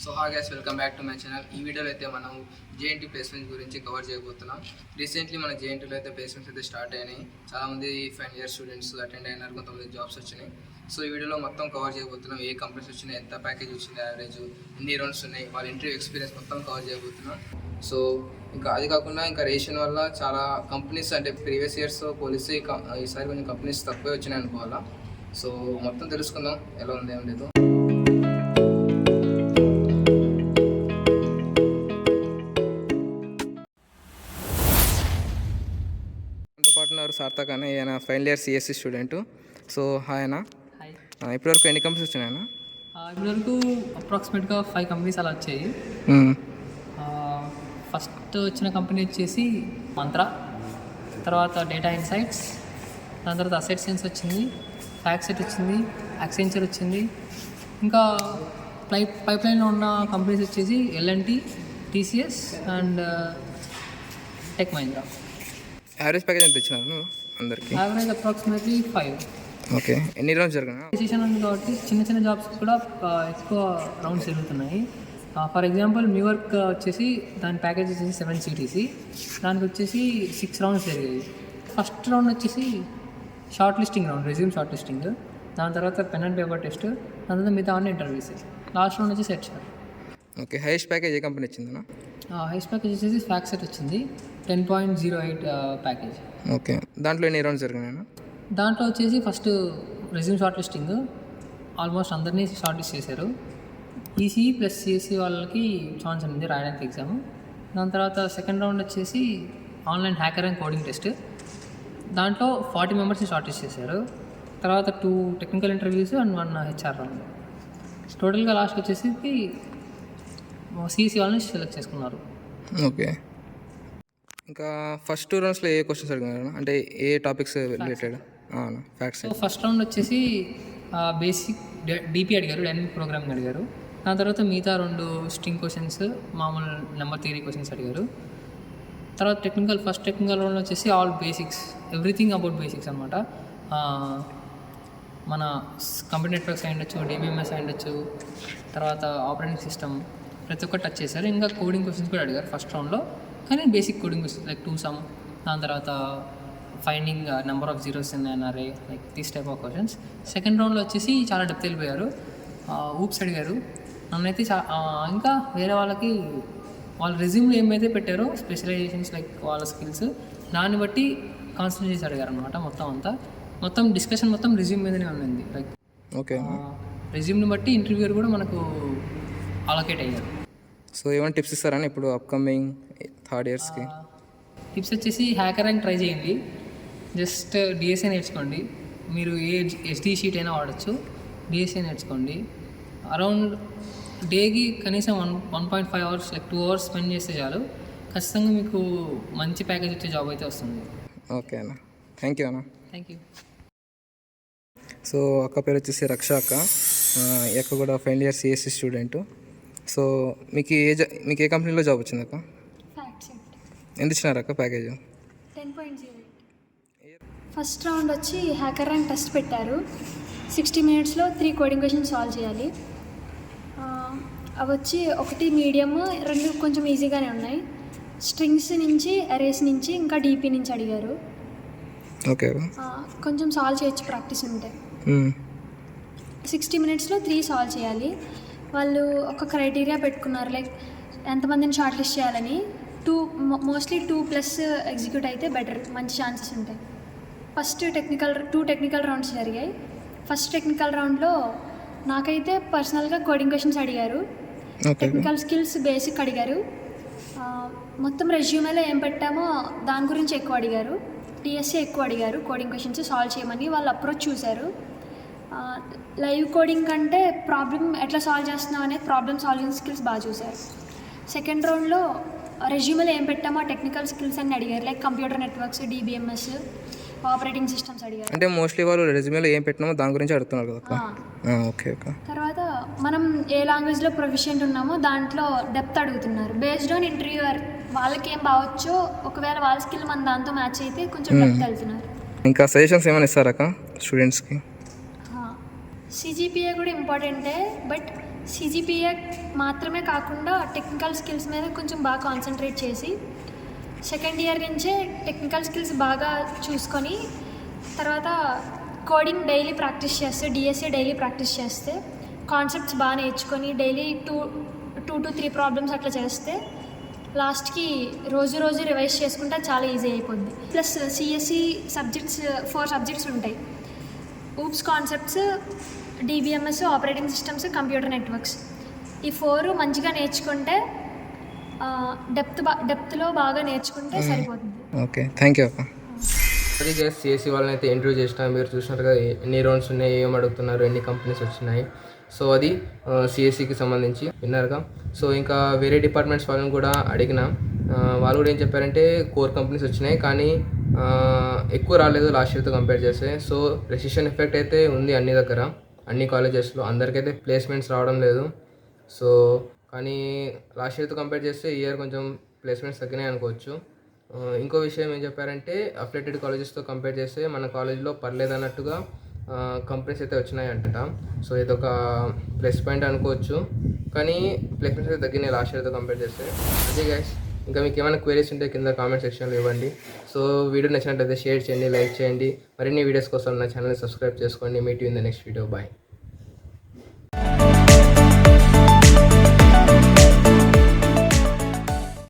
So hi guys, welcome back to my channel. ఈ వీడియోలో అయితే మనం జేఎన్టీ ప్లేస్మెంట్స్ గురించి కవర్ చేయబోతున్నాం. రీసెంట్లీ మన జేఎన్టీలో అయితే ప్లేస్మెంట్స్ అయితే స్టార్ట్ అయినాయి. చాలామంది ఫైనల్ ఇయర్ స్టూడెంట్స్ అటెండ్ అయినారు, కొంతమంది జాబ్స్ వచ్చినాయి. సో ఈ వీడియోలో మొత్తం కవర్ చేయబోతున్నాం. ఏ కంపెనీస్ వచ్చినాయి, ఎంత ప్యాకేజ్ వచ్చింది, యావరేజ్ ఎన్ని రౌండ్స్ ఉన్నాయి, వాళ్ళ ఇంటర్వ్యూ ఎక్స్పీరియన్స్ మొత్తం కవర్ చేయబోతున్నాం. సో ఇంకా అది కాకుండా ఇంకా రేషన్ వల్ల చాలా కంపెనీస్ అంటే ప్రీవియస్ ఇయర్స్తో పోలిస్తే ఈసారి కొంచెం కంపెనీస్ తక్కువే వచ్చినాయి అనుకోవాలా. సో మొత్తం తెలుసుకుందాం ఎలా ఉంది ఏం లేదు. పార్ట్నర్ సార్థక్ అని, ఆయన final year CSE student. So hi అన్న. ఇప్పటివరకు ఎన్ని కంపెనీస్ వచ్చినాయన్న? ఇప్పటివరకు అప్రాక్సిమేట్గా 5 కంపెనీస్ అలా వచ్చాయి. ఫస్ట్ వచ్చిన కంపెనీ వచ్చేసి మంత్ర, తర్వాత డేటా ఇన్సైట్స్, దాని తర్వాత అసెట్ సెన్స్ వచ్చింది, ఫ్యాక్సెట్ వచ్చింది, యాక్సెంచర్ వచ్చింది. ఇంకా పైప్లైన్లో ఉన్న కంపెనీస్ వచ్చేసి L and T, TCS and tech Mahindra. Average package ఎంత ఇచ్చినారు అందరికి? Average approximately 5. ఓకే, ఎన్ని రౌండ్స్ జరిగినా? డిసిషన్ ఉంది కాబట్టి చిన్న చిన్న జాబ్స్ కూడా ఎక్కువ రౌండ్స్ జరుగుతున్నాయి. ఫర్ ఎగ్జాంపుల్ మీ వర్క్ వచ్చేసి దాని ప్యాకేజ్ వచ్చేసి 7 CTC, దానికి వచ్చేసి 6 రౌండ్స్ జరిగాయి. ఫస్ట్ రౌండ్ వచ్చేసి short listing round, resume short listing, దాని తర్వాత పెన్ అండ్ పేపర్ టెస్ట్, దాని తర్వాత మిగతా అన్ని ఇంటర్వ్యూస్. లాస్ట్ రౌండ్ వచ్చేసి హెచ్ఆర్. ఓకే, హైయెస్ట్ ప్యాకేజ్ ఏ కంపెనీ వచ్చిందన్నా? హైయెస్ట్ ప్యాకేజ్ వచ్చేసి ఫ్యాక్సెట్ వచ్చింది, 10.08 ప్యాకేజ్. ఓకే, దాంట్లో ఎన్ని రౌండ్స్ జరిగినాయన్నా? దాంట్లో వచ్చేసి first resume short listing, almost అందరినీ షార్ట్ లిస్ట్ చేశారు. ఈసీఈ ప్లస్ సిఎస్సి వాళ్ళకి ఛాన్స్ ఉంది రాయడానికి ఎగ్జామ్. దాని తర్వాత సెకండ్ రౌండ్ వచ్చేసి online hacker and coding test, దాంట్లో 40 మెంబర్స్ని షార్ట్ లిస్ట్ చేశారు. తర్వాత 2 technical interviews and 1 HR round. టోటల్గా లాస్ట్ వచ్చేసి సిఎస్సి వాళ్ళని సెలెక్ట్ చేసుకున్నారు. ఓకే, ఇంకా ఫస్ట్ 2 రౌండ్స్లో ఏ క్వశ్చన్స్ అడిగినారు, అంటే ఏ topics related? Facts. First round వచ్చేసి బేసిక్ డిపి అడిగారు, డైనమిక్ ప్రోగ్రామింగ్ అడిగారు. దాని తర్వాత మిగతా 2 స్ట్రింగ్ క్వశ్చన్స్, మామూలు నెంబర్ థియరీ క్వశ్చన్స్ అడిగారు. తర్వాత ఫస్ట్ టెక్నికల్ రౌండ్ వచ్చేసి all basics, everything about basics అనమాట. మన కంప్యూటర్ నెట్వర్క్స్ అయి ఉండొచ్చు, డిబిఎంఎస్ అయి ఉండొచ్చు, తర్వాత ఆపరేటింగ్ సిస్టమ్, ప్రతి ఒక్కటి టచ్ చేశారు. ఇంకా కోడింగ్ క్వశ్చన్స్ కూడా అడిగారు ఫస్ట్ రౌండ్లో, కానీ basic coding questions like 2 sum, దాని తర్వాత finding number of zeros in an array, like these type of questions. Second రౌండ్లో వచ్చేసి చాలా డెప్త్ వెళ్ళిపోయారు, ఊప్స్ అడిగారు. నన్నైతే ఇంకా వేరే వాళ్ళకి వాళ్ళ రెజ్యూమ్లో ఏమైతే పెట్టారో స్పెషలైజేషన్స్ లైక్ వాళ్ళ స్కిల్స్, దాన్ని బట్టి కాన్సన్ట్రేట్ చేసి అడిగారు అనమాట. మొత్తం డిస్కషన్ మొత్తం రెజ్యూమ్ మీదనే ఉంది. లైక్ ఓకే, రెజ్యూమ్ని బట్టి ఇంటర్వ్యూర్ కూడా మనకు అలొకేట్ అయ్యారు. సో ఏమైనా టిప్స్ ఇస్తారని ఇప్పుడు అప్కమింగ్ థర్డ్ ఇయర్స్కి? టిప్స్ వచ్చేసి హ్యాకర్ ర్యాంక్ ట్రై చేయండి, జస్ట్ డిఎస్ఏ నేర్చుకోండి. మీరు ఏ ఎస్డి షీట్ అయినా వాడచ్చు, డిఎస్ఏ నేర్చుకోండి. అరౌండ్ డేకి కనీసం 1.5 అవర్స్ లైక్ 2 అవర్స్ స్పెండ్ చేస్తే చాలు, ఖచ్చితంగా మీకు మంచి ప్యాకేజ్ వచ్చే జాబ్ అయితే వస్తుంది. ఓకే అన్న, థ్యాంక్ యూ అన్న. Thank you. సో అక్క పేరు వచ్చేసి రక్ష అక్క. ఈ అక్క కూడా final year CSE student. So మీకు ఏ కంపెనీలో జాబ్ వచ్చింది అక్క? ఎంత ఇచ్చినారు అక్క ప్యాకేజ్? 10.08. ఫస్ట్ రౌండ్ వచ్చి హ్యాకర్ ర్యాంక్ టెస్ట్ పెట్టారు. 60 మినిట్స్లో 3 కోడింగ్ క్వశ్చన్స్ సాల్వ్ చేయాలి. అవి వచ్చి 1 మీడియం, 2 కొంచెం ఈజీగానే ఉన్నాయి. స్ట్రింగ్స్ నుంచి, అరేస్ నుంచి, ఇంకా డీపీ నుంచి అడిగారు. ఓకే, కొంచెం సాల్వ్ చేయొచ్చు ప్రాక్టీస్ ఉంటే. 60 మినిట్స్లో 3 సాల్వ్ చేయాలి. వాళ్ళు ఒక క్రైటీరియా పెట్టుకున్నారు, లైక్ ఎంతమందిని షార్ట్ లిస్ట్ చేయాలని. మోస్ట్లీ 2+ ఎగ్జిక్యూట్ అయితే బెటర్, మంచి ఛాన్సెస్ ఉంటాయి. ఫస్ట్ 2 టెక్నికల్ రౌండ్స్ జరిగాయి. ఫస్ట్ టెక్నికల్ రౌండ్లో నాకైతే పర్సనల్గా కోడింగ్ క్వశ్చన్స్ అడిగారు, టెక్నికల్ స్కిల్స్ బేసిక్ అడిగారు, మొత్తం రెజ్యూమేలో ఏం పెట్టామో దాని గురించి ఎక్కువ అడిగారు, టీఎస్ఏ ఎక్కువ అడిగారు. కోడింగ్ క్వశ్చన్స్ సాల్వ్ చేయమని వాళ్ళు అప్రోచ్ చూశారు. లైవ్ కోడింగ్ కంటే ప్రాబ్లమ్ ఎట్లా సాల్వ్ చేస్తున్నాం అనేది ప్రాబ్లమ్ సాల్వింగ్ స్కిల్స్ బాగా చూశారు. సెకండ్ రౌండ్లో రెజ్యూమేలో ఏం పెట్టామో టెక్నికల్ స్కిల్స్ అన్ని అడిగారు, like computer networks, DBMS, operating systems అడిగారు. అంటే మోస్ట్లీ వాళ్ళు రెజ్యూమేలో ఏం పెట్టినామో దాని గురించి అడుగుతున్నారు కదా. Okay okay. తర్వాత మనం ఏ లాంగ్వేజ్లో ప్రొఫిషియెంట్ ఉన్నామో దాంట్లో డెప్త్ అడుగుతున్నారు. బేస్డ్ ఆన్ ఇంటర్వ్యూయర్ వాళ్ళకి ఏం బాగొచ్చో, ఒకవేళ వాళ్ళ స్కిల్ మన దాంతో మ్యాచ్ అయితే కొంచెం డెప్త్ వెళ్తున్నారు. ఇంకా సజెషన్స్ ఏమైనా ఇస్తారా స్టూడెంట్స్కి? సిజిపిఏ కూడా ఇంపార్టెంటే, బట్ సిజిపిఏ మాత్రమే కాకుండా టెక్నికల్ స్కిల్స్ మీద కొంచెం బాగా కాన్సన్ట్రేట్ చేసి సెకండ్ ఇయర్ నుంచే టెక్నికల్ స్కిల్స్ బాగా చూసుకొని తర్వాత కోడింగ్ డైలీ ప్రాక్టీస్ చేస్తే డిఎస్ఏ డైలీ ప్రాక్టీస్ చేస్తే కాన్సెప్ట్స్ బాగా నేర్చుకొని డైలీ 2 to 3 ప్రాబ్లమ్స్ అట్లా చేస్తే లాస్ట్కి రోజు రివైజ్ చేసుకుంటే చాలా ఈజీ అయిపోద్ది. ప్లస్ సిఎస్సి సబ్జెక్ట్స్ 4 సబ్జెక్ట్స్ ఉంటాయి. Oops concepts, DBMS, operating systems, computer networks. ఈ 4 మంచిగా నేర్చుకుంటే డెప్త్లో బాగా నేర్చుకుంటే సరిపోతుంది. ఓకే, థ్యాంక్ యూ అక్క. అది గైస్ సిఎస్సి వాళ్ళని అయితే ఇంటర్వ్యూ చేసిన మీరు చూసినారు కదా, ఎన్ని రౌండ్స్ ఉన్నాయి, ఏం అడుగుతున్నారు, ఎన్ని కంపెనీస్ వచ్చినాయి. సో అది సిఎస్సికి సంబంధించి విన్నారుగా. సో ఇంకా వేరే డిపార్ట్మెంట్స్ వాళ్ళని కూడా అడిగిన, వాళ్ళు కూడా ఏం చెప్పారంటే కోర్ కంపెనీస్ వచ్చినాయి కానీ ఎక్కువ రాలేదు లాస్ట్ ఇయర్తో కంపేర్ చేస్తే. సో రెసిషన్ ఎఫెక్ట్ అయితే ఉంది అన్ని దగ్గర, అన్ని కాలేజెస్లో, అందరికైతే ప్లేస్మెంట్స్ రావడం లేదు. సో కానీ లాస్ట్ ఇయర్తో కంపేర్ చేస్తే ఈ ఇయర్ కొంచెం ప్లేస్మెంట్స్ తగ్గినాయి అనుకోవచ్చు. ఇంకో విషయం ఏం చెప్పారంటే అఫిలియేటెడ్ కాలేజెస్తో కంపేర్ చేస్తే మన కాలేజ్లో పర్లేదు అన్నట్టుగా కంపెనీస్ అయితే వచ్చినాయి అంట. సో ఇదొక ప్లస్ పాయింట్ అనుకోవచ్చు, కానీ ప్లేస్మెంట్స్ అయితే తగ్గినాయి లాస్ట్ ఇయర్తో కంపేర్ చేస్తే. అదే గైస్, ఇంకా మీకు ఏమైనా క్వైరీస్ ఉంటే కింద కామెంట్ సెక్షన్లో ఇవ్వండి. సో వీడియో నచ్చినట్లయితే షేర్ చేయండి, లైక్ చేయండి. మరిన్ని వీడియోస్ కోసం నా ఛానల్ని సబ్స్క్రైబ్ చేసుకోండి. Meet you in the next video. Bye.